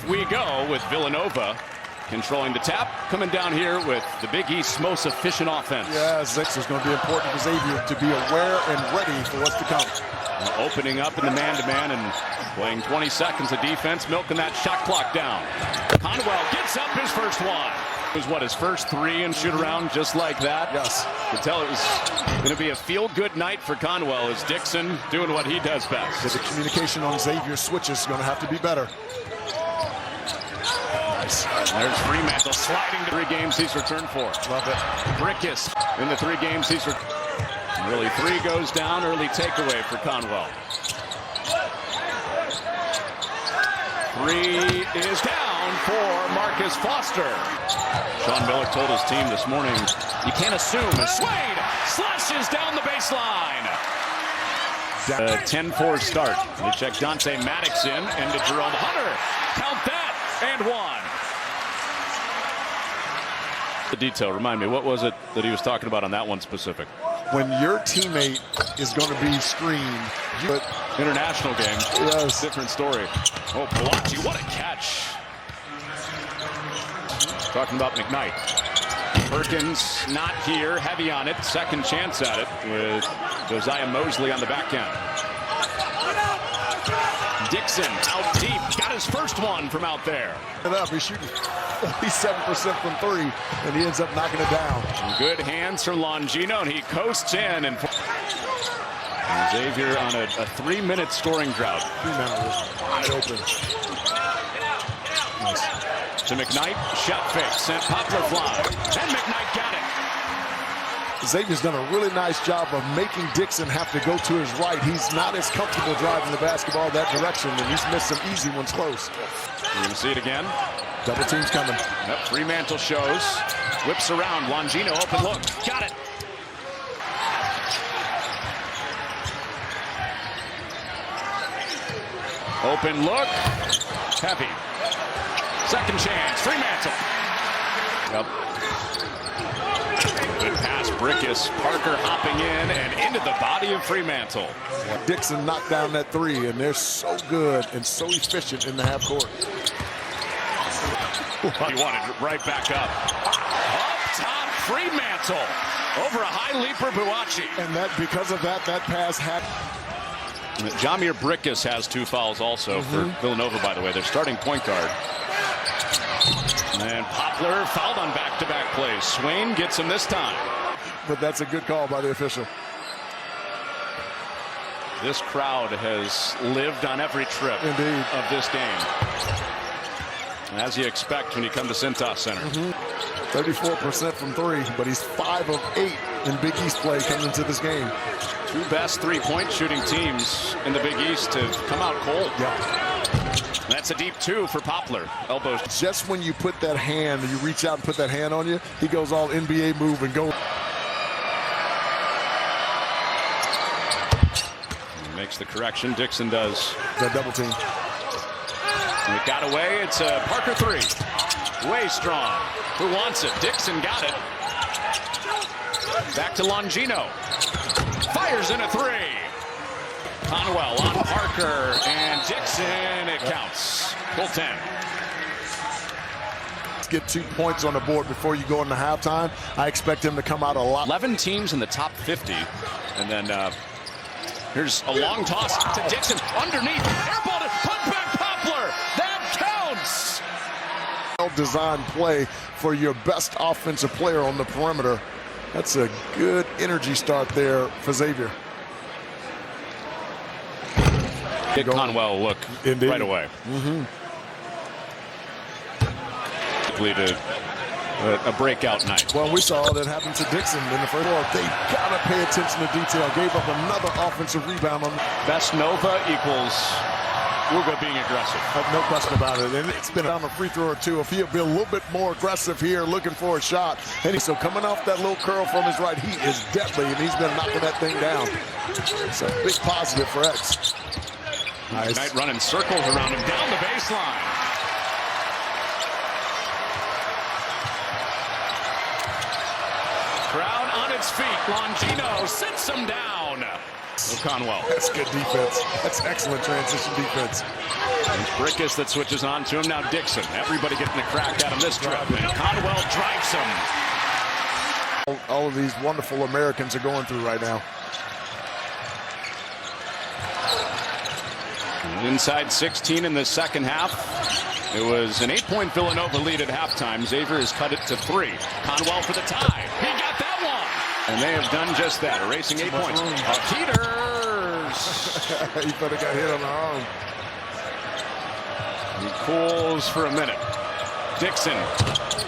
Off we go with Villanova controlling the tap, coming down here with the Big East's most efficient offense. Yeah, Zix is going to be important for Xavier to be aware and ready for what's to come. Opening up in the man-to-man and playing 20 seconds of defense, milking that shot clock down. Conwell gets up his first one. It was, what, his first three and shoot around just like that? Yes. You could tell it was going to be a feel-good night for Conwell as Dixon doing what he does best. The communication on Xavier's switches is going to have to be better. Nice. There's Fremantle sliding to 3 games he's returned for. Love it. Brickus in the 3 games he's returned. Really, 3 goes down, early takeaway for Conwell. 3 is down for Marcus Foster. Sean Miller told his team this morning, you can't assume. And Swade slashes down the baseline. A 10-4 start. They check Dante Maddox in, and to Jerome Hunter. Count that, and 1. The detail, remind me, what was it that he was talking about on that one specific? When your teammate is going to be screened, international game. Yes. Different story. Oh, Palachi, what a catch. Talking about McKnight. Perkins not here, heavy on it. Second chance at it with Josiah Mosley on the back end. Dixon out deep, got his first one from out there. He's shooting 47% from 3, and he ends up knocking it down. Good hands from Longino, and he coasts in. And Xavier on a 3-minute scoring drought. Fremantle was wide open. Nice. To McKnight, shot fake, sent Poplar fly, and McKnight got it. Xavier's done a really nice job of making Dixon have to go to his right. He's not as comfortable driving the basketball that direction, and he's missed some easy ones close. You're going to see it again. Double team's coming. Yep, Fremantle shows. Whips around. Longino, open look. Got it. Open look. Heavy. Second chance. Fremantle. Yep. Good pass. Brickus. Parker hopping in and into the body of Fremantle. Dixon knocked down that 3, and they're so good and so efficient in the half court. He wanted it right back up. Up top, Fremantle. Over a high leaper, Buachi. And that, because of that pass had. Jamir Brickus has 2 fouls also for Villanova, by the way. Their starting point guard. And Poplar fouled on back-to-back plays. Swain gets him this time. But that's a good call by the official. This crowd has lived on every trip of this game. As you expect when you come to Cintas Center. 34% from 3, but he's 5 of 8 in Big East play coming into this game. 2 best 3-point shooting teams in the Big East have come out cold. Yep. That's a deep 2 for Poplar. Elbows. Just when you put that hand, you reach out and put that hand on you, he goes all NBA move and go. Makes the correction. Dixon does. That double team. And it got away. It's a Parker 3. Way strong. Who wants it? Dixon got it. Back to Longino. Fires in a 3. Conwell on Parker and Dixon. It counts. Full 10. Let's get 2 points on the board before you go into halftime. I expect him to come out a lot. 11 teams in the top 50. And then here's a long toss to Dixon. Underneath. Airball to put back Poplar. That counts. Well-designed play for your best offensive player on the perimeter. That's a good energy start there for Xavier. Did Conwell look right away. A breakout night. Well, we saw that happen to Dixon in the first quarter. They gotta pay attention to detail. Gave up another offensive rebound on best Nova equals Uga being aggressive. No question about it. And it's been on a free throw or 2. If he'll be a little bit more aggressive here, looking for a shot. And so coming off that little curl from his right, he is deadly, and he's been knocking that thing down. It's a big positive for X. Nice. Knight running circles around him down the baseline. Crowd on its feet. Longino sits him down. Conwell. That's good defense. That's excellent transition defense. It's Brickus that switches on to him. Now Dixon. Everybody getting a crack at him this trip. And Conwell drives him. All of these wonderful Americans are going through right now. Inside 16 in the second half. It was an 8-point Villanova lead at halftime. Xavier has cut it to 3. Conwell for the tie. He got that one. And they have done just that, erasing 8 points. Peters. He better got hit on the arm. He cools for a minute. Dixon.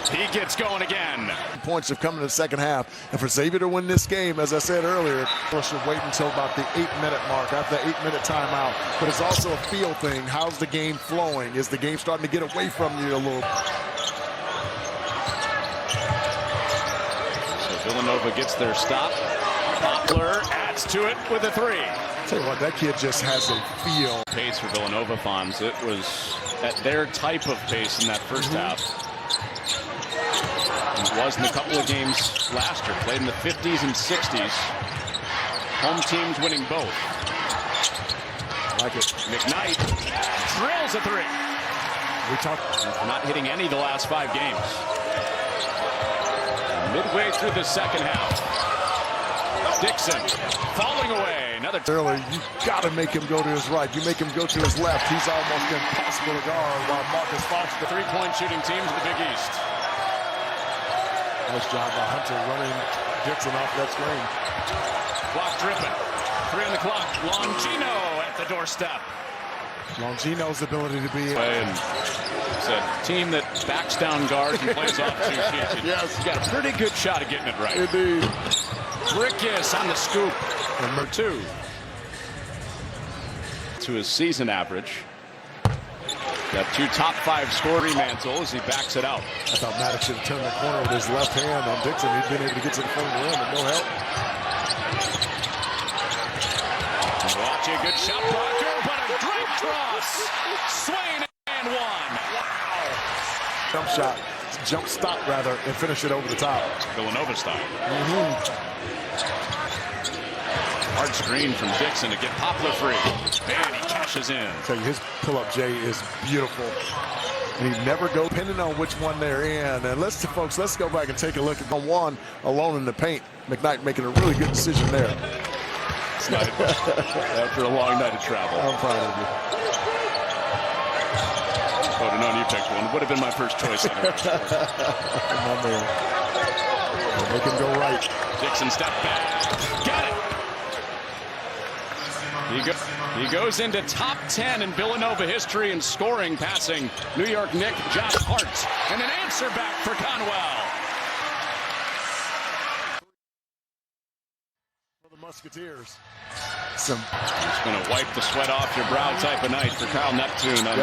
He gets going again. Points have come in the second half. And for Xavier to win this game, as I said earlier, we should wait until about the 8-minute mark, after the 8-minute timeout. But it's also a feel thing. How's the game flowing? Is the game starting to get away from you a little? So Villanova gets their stop. Poplar adds to it with a 3. Tell you what, that kid just has a feel. Pace for Villanova fans. It was at their type of pace in that first half. It was in a couple of games last year. Played in the 50s and 60s. Home teams winning both. Like it. McKnight drills a 3. We talked. Not hitting any of the last 5 games. Midway through the second half. Dixon falling away. Another earlier, you got to make him go to his right. You make him go to his left. He's almost impossible to guard. While Marcus Foster, the 3-point shooting teams of the Big East. Nice job by Hunter running Dixon off that screen. Clock dripping. 3 on the clock. Longino at the doorstep. Longino's ability to be it's a team that backs down guards and plays off 2 feet. Yes. He's got a pretty good shot at getting it right. Indeed. Brickus on the scoop. Number 2. To his season average. Got 2 top 5 scoring mantle as he backs it out. I thought Maddox should have turned the corner with his left hand on Dixon. He'd been able to get to the front of the rim, but no help. Watch a good shot blocker, but a great cross. Swain and 1. Wow. Jump shot. Jump stop, rather, and finish it over the top. Villanova style. Hard screen from Dixon to get Poplar free. And he cashes in. I tell you, his pull-up J is beautiful. And he never goes, depending on which one they're in. And let's go back and take a look at the one alone in the paint. McKnight making a really good decision there. Night. After a long night of travel. I'm proud of you. I would have known you picked one. Would have been my first choice. My man. Make him go right. Dixon step back. Got it. He goes into top 10 in Villanova history in scoring, passing New York Knick Josh Hart. And an answer back for Conwell. For the Musketeers. It's going to wipe the sweat off your brow type of night for Kyle Neptune on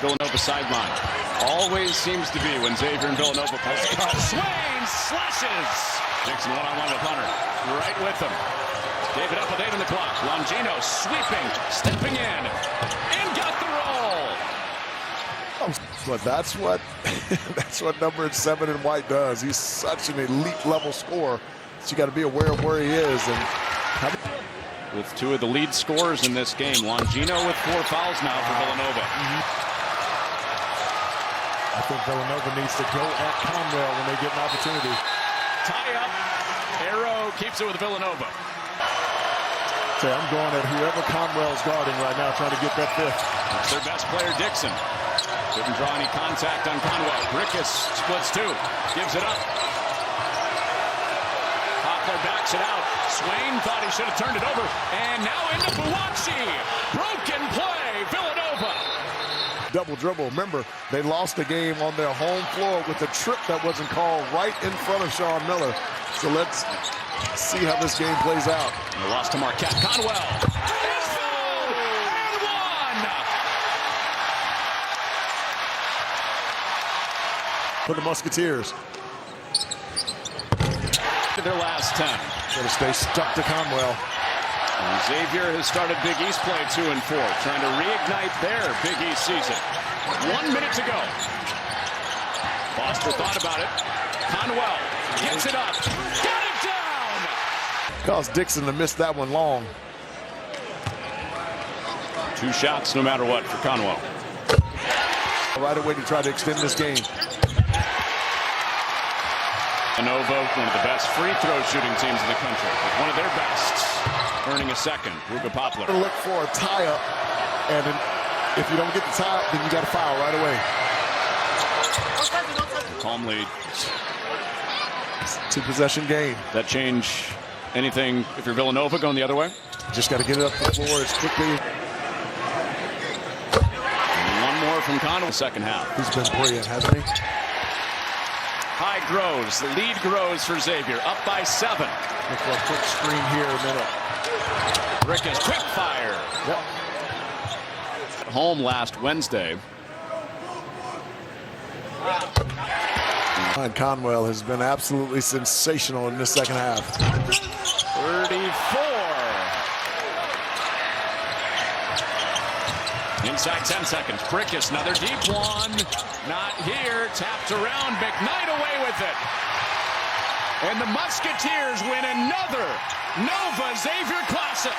Villanova sideline. Always seems to be when Xavier and Villanova play. Swain slashes. Dixon one-on-one with Hunter. Right with him. Gave it up with 8 on the clock. Longino sweeping, stepping in, and got the roll. But that's what number 7 in white does. He's such an elite level scorer. So you got to be aware of where he is. And with 2 of the lead scorers in this game, Longino with 4 fouls now for Villanova. I think Villanova needs to go at Conwell when they get an opportunity. Tie up. Arrow keeps it with Villanova. So I'm going at whoever Conwell's guarding right now, trying to get that 5th. It's their best player, Dixon. Didn't draw any contact on Conwell. Brickus splits 2. Gives it up. Poplar backs it out. Swain thought he should have turned it over. And now into Buwachi. Broken play, Villanova. Double dribble. Remember, they lost the game on their home floor with a trip that wasn't called right in front of Sean Miller. So let's see how this game plays out. They lost to Marquette. Conwell. It's fouled and 1. For the Musketeers. Their last 10. Got to stay stuck to Conwell. And Xavier has started Big East play 2 and 4, trying to reignite their Big East season. 1 minute to go. Foster thought about it. Conwell gets it up. Got it down! Caused Dixon to miss that one long. 2 shots no matter what for Conwell. Right away to try to extend this game. VILLANOVA, one of the best free throw shooting teams in the country, with one of their best, earning a second. Ruga Poplar. Look for a tie-up, and then if you don't get the tie-up, then you got to foul right away. Calmly. 2-possession game. That change anything if you're Villanova going the other way? Just got to get it up the floor as quickly. And one more from Conwell second half. He's been brilliant, hasn't he? High grows. The lead grows for Xavier. Up by 7. Look for a quick screen here in a minute. Rick's quick fire. Yep. At home last Wednesday. Conwell has been absolutely sensational in this second half. 34. Inside 10 seconds. Brickus, another deep one. Not here. Tapped around. McKnight away with it. And the Musketeers win another Nova Xavier Classic.